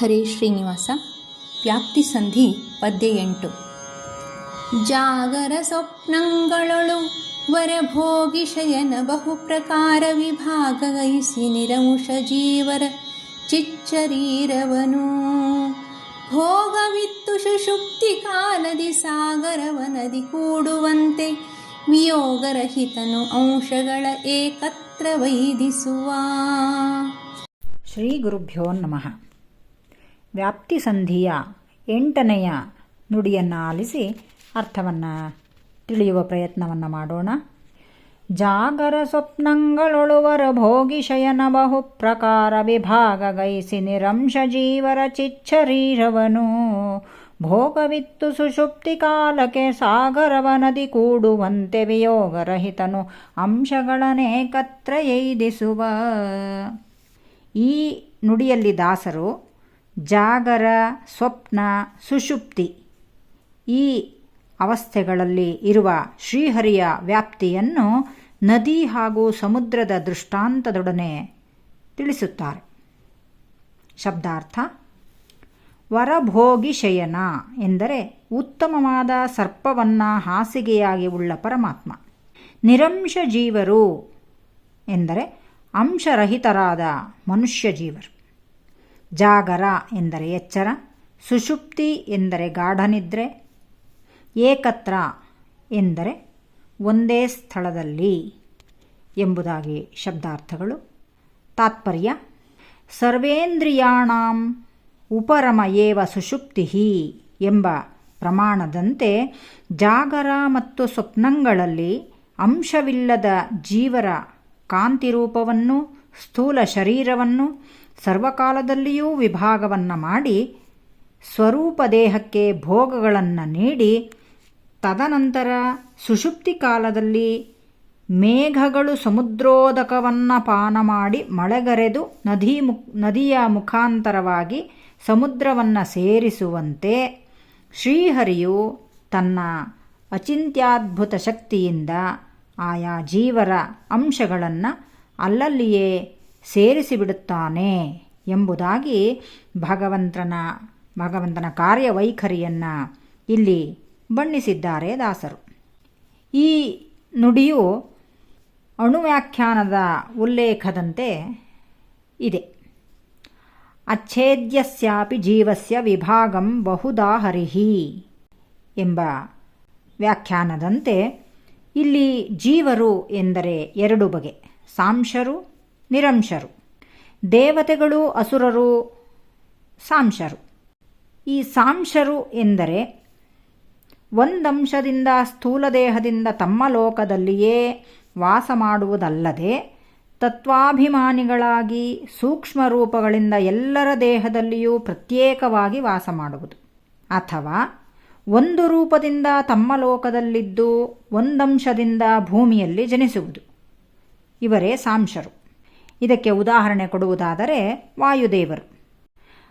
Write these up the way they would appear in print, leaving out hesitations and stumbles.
ಹರೇ ಶ್ರೀನಿವಾಸ. ವ್ಯಾಪ್ತಿ ಸಂಧಿ ಪದ್ಯ 8. ಜಾಗರ ಸ್ವಪ್ನಂಗಳೊಳು ವರಭೋಗಿ ಶಯನ ಬಹು ಪ್ರಕಾರ ವಿಭಾಗಗೈಸಿ ನಿರಂಶ ಜೀವರ ಚಿಚ್ಚರೀರವನು ಭೋಗವಿತ್ತು ಸುಷುಪ್ತಿ ಕಾಲದಿ ಸಾಗರವನದಿ ಕೂಡುವಂತೆ ವಿಯೋಗರಹಿತನು ಅಂಶಗಳ ಏಕತ್ರ ವೈದಿಸುವ. ಶ್ರೀ ಗುರುಭ್ಯೋ ನಮಃ. ವ್ಯಾಪ್ತಿ ಸಂಧಿಯ 8ನೆಯ ನುಡಿಯನ್ನು ಆಲಿಸಿ ಅರ್ಥವನ್ನು ತಿಳಿಯುವ ಪ್ರಯತ್ನವನ್ನು ಮಾಡೋಣ. ಜಾಗರ ಸ್ವಪ್ನಗಳೊಳುವರ ಭೋಗಿ ಶಯನ ಬಹು ಪ್ರಕಾರ ವಿಭಾಗಗೈಸಿ ನಿರಂಶ ಜೀವರ ಚಿಚ್ಚರೀರವನು ಭೋಗವಿತ್ತು ಸುಷುಪ್ತಿ ಕಾಲಕ್ಕೆ ಸಾಗರವನದಿ ಕೂಡುವಂತೆ ವಿಯೋಗರಹಿತನು ಅಂಶಗಳನ್ನೇಕತ್ರ ಎಯ್ದಿಸುವ. ಈ ನುಡಿಯಲ್ಲಿ ದಾಸರು ಜಾಗರ, ಸ್ವಪ್ನ, ಸುಷುಪ್ತಿ ಈ ಅವಸ್ಥೆಗಳಲ್ಲಿ ಇರುವ ಶ್ರೀಹರಿಯ ವ್ಯಾಪ್ತಿಯನ್ನು ನದಿ ಹಾಗೂ ಸಮುದ್ರದ ದೃಷ್ಟಾಂತದೊಡನೆ ತಿಳಿಸುತ್ತಾರೆ. ಶಬ್ದಾರ್ಥ: ವರಭೋಗಿ ಶಯನ ಎಂದರೆ ಉತ್ತಮವಾದ ಸರ್ಪವನ್ನು ಹಾಸಿಗೆಯಾಗಿ ಉಳ್ಳ ಪರಮಾತ್ಮ. ನಿರಂಶ ಜೀವರು ಎಂದರೆ ಅಂಶರಹಿತರಾದ ಮನುಷ್ಯ ಜೀವರು. ಜಾಗರ ಎಂದರೆ ಎಚ್ಚರ, ಸುಷುಪ್ತಿ ಎಂದರೆ ಗಾಢನಿದ್ರೆ, ಏಕತ್ರ ಎಂದರೆ ಒಂದೇ ಸ್ಥಳದಲ್ಲಿ ಎಂಬುದಾಗಿ ಶಬ್ದಾರ್ಥಗಳು. ತಾತ್ಪರ್ಯ: ಸರ್ವೇಂದ್ರಿಯಾಣಾಂ ಉಪರಮ ಏವ ಸುಷುಪ್ತಿ ಎಂಬ ಪ್ರಮಾಣದಂತೆ ಜಾಗರ ಮತ್ತು ಸ್ವಪ್ನಗಳಲ್ಲಿ ಅಂಶವಿಲ್ಲದ ಜೀವರ ಕಾಂತಿರೂಪವನ್ನು, ಸ್ಥೂಲ ಶರೀರವನ್ನು ಸರ್ವಕಾಲದಲ್ಲಿಯೂ ವಿಭಾಗವನ್ನು ಮಾಡಿ ಸ್ವರೂಪ ದೇಹಕ್ಕೆ ಭೋಗಗಳನ್ನು ನೀಡಿ ತದನಂತರ ಸುಷುಪ್ತಿ ಕಾಲದಲ್ಲಿ ಮೇಘಗಳು ಸಮುದ್ರೋದಕವನ್ನು ಪಾನ ಮಾಡಿ ಮಳೆಗರೆದು ನದಿಯ ಮುಖಾಂತರವಾಗಿ ಸಮುದ್ರವನ್ನು ಸೇರಿಸುವಂತೆ ಶ್ರೀಹರಿಯು ತನ್ನ ಅಚಿಂತ್ಯದ್ಭುತ ಶಕ್ತಿಯಿಂದ ಆಯಾ ಜೀವರ ಅಂಶಗಳನ್ನು ಅಲ್ಲಲ್ಲಿಯೇ ಸೇರಿಸಿಬಿಡುತ್ತಾನೆ ಎಂಬುದಾಗಿ ಭಗವಂತನ ಕಾರ್ಯವೈಖರಿಯನ್ನು ಇಲ್ಲಿ ಬಣ್ಣಿಸಿದ್ದಾರೆ ದಾಸರು. ಈ ನುಡಿಯು ಅಣುವ್ಯಾಖ್ಯಾನದ ಉಲ್ಲೇಖದಂತೆ ಇದೆ. ಅಚ್ಛೇದ್ಯಸ್ಯಾಪಿ ಜೀವಸ್ಯ ವಿಭಾಗಂ ಬಹುಧಾ ಹರಿಹಿ ಎಂಬ ವ್ಯಾಖ್ಯಾನದಂತೆ ಇಲ್ಲಿ ಜೀವರು ಎಂದರೆ 2 ಬಗೆ: ಸಾಂಶರು, ನಿರಂಶರು. ದೇವತೆಗಳು, ಅಸುರರು ಸಾಂಶರು. ಈ ಸಾಂಶರು ಎಂದರೆ ಒಂದಂಶದಿಂದ ಸ್ಥೂಲದೇಹದಿಂದ ತಮ್ಮ ಲೋಕದಲ್ಲಿಯೇ ವಾಸ ಮಾಡುವುದಲ್ಲದೆ ತತ್ವಾಭಿಮಾನಿಗಳಾಗಿ ಸೂಕ್ಷ್ಮ ರೂಪಗಳಿಂದ ಎಲ್ಲರ ದೇಹದಲ್ಲಿಯೂ ಪ್ರತ್ಯೇಕವಾಗಿ ವಾಸ ಮಾಡುವುದು, ಅಥವಾ ಒಂದು ರೂಪದಿಂದ ತಮ್ಮ ಲೋಕದಲ್ಲಿದ್ದು ಒಂದಂಶದಿಂದ ಭೂಮಿಯಲ್ಲಿ ಜನಿಸುವುದು. ಇವರೇ ಸಾಂಶರು. ಇದಕ್ಕೆ ಉದಾಹರಣೆ ಕೊಡುವುದಾದರೆ ವಾಯುದೇವರು.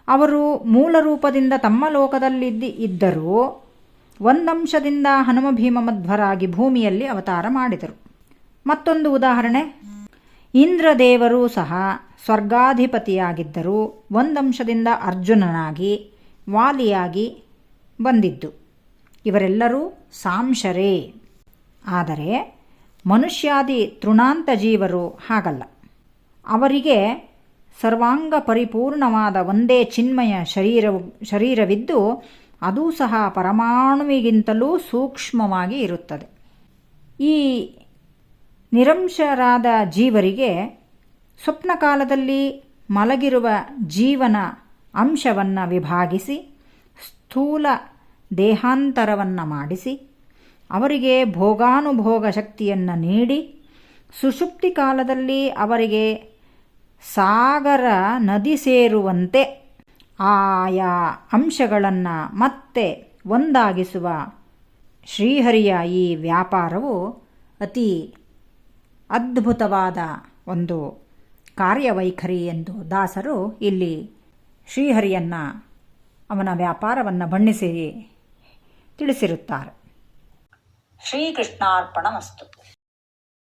ಅವರು ಮೂಲ ರೂಪದಿಂದ ತಮ್ಮ ಲೋಕದಲ್ಲಿದ್ದರೂ ಒಂದಂಶದಿಂದ ಹನುಮಭೀಮ ಮಧ್ವರಾಗಿ ಭೂಮಿಯಲ್ಲಿ ಅವತಾರ ಮಾಡಿದರು. ಮತ್ತೊಂದು ಉದಾಹರಣೆ: ಇಂದ್ರದೇವರು ಸಹ ಸ್ವರ್ಗಾಧಿಪತಿಯಾಗಿದ್ದರೂ ಒಂದಂಶದಿಂದ ಅರ್ಜುನನಾಗಿ ವಾಲಿಯಾಗಿ ಬಂದಿದ್ದು. ಇವರೆಲ್ಲರೂ ಸಾಂಶರೇ. ಆದರೆ ಮನುಷ್ಯಾದಿ ತೃಣಾಂತ ಜೀವರು ಹಾಗಲ್ಲ. ಅವರಿಗೆ ಸರ್ವಾಂಗ ಪರಿಪೂರ್ಣವಾದ ಒಂದೇ ಚಿನ್ಮಯ ಶರೀರವಿದ್ದು ಅದೂ ಸಹ ಪರಮಾಣುವಿಗಿಂತಲೂ ಸೂಕ್ಷ್ಮವಾಗಿ ಇರುತ್ತದೆ. ಈ ನಿರಂಶರಾದ ಜೀವರಿಗೆ ಸ್ವಪ್ನ ಕಾಲದಲ್ಲಿ ಮಲಗಿರುವ ಜೀವನ ಅಂಶವನ್ನು ವಿಭಾಗಿಸಿ ಸ್ಥೂಲ ದೇಹಾಂತರವನ್ನು ಮಾಡಿಸಿ ಅವರಿಗೆ ಭೋಗಾನುಭೋಗ ಶಕ್ತಿಯನ್ನು ನೀಡಿ ಸುಷುಪ್ತಿ ಕಾಲದಲ್ಲಿ ಅವರಿಗೆ ಸಾಗರ ನದಿ ಸೇರುವಂತೆ ಆಯಾ ಅಂಶಗಳನ್ನು ಮತ್ತೆ ಒಂದಾಗಿಸುವ ಶ್ರೀಹರಿಯ ಈ ವ್ಯಾಪಾರವು ಅತಿ ಅದ್ಭುತವಾದ ಒಂದು ಕಾರ್ಯವೈಖರಿ ಎಂದು ದಾಸರು ಇಲ್ಲಿ ಶ್ರೀಹರಿಯನ್ನು, ಅವನ ವ್ಯಾಪಾರವನ್ನು ಬಣ್ಣಿಸಿ ತಿಳಿಸಿರುತ್ತಾರೆ. ಶ್ರೀಕೃಷ್ಣಾರ್ಪಣಮಸ್ತು.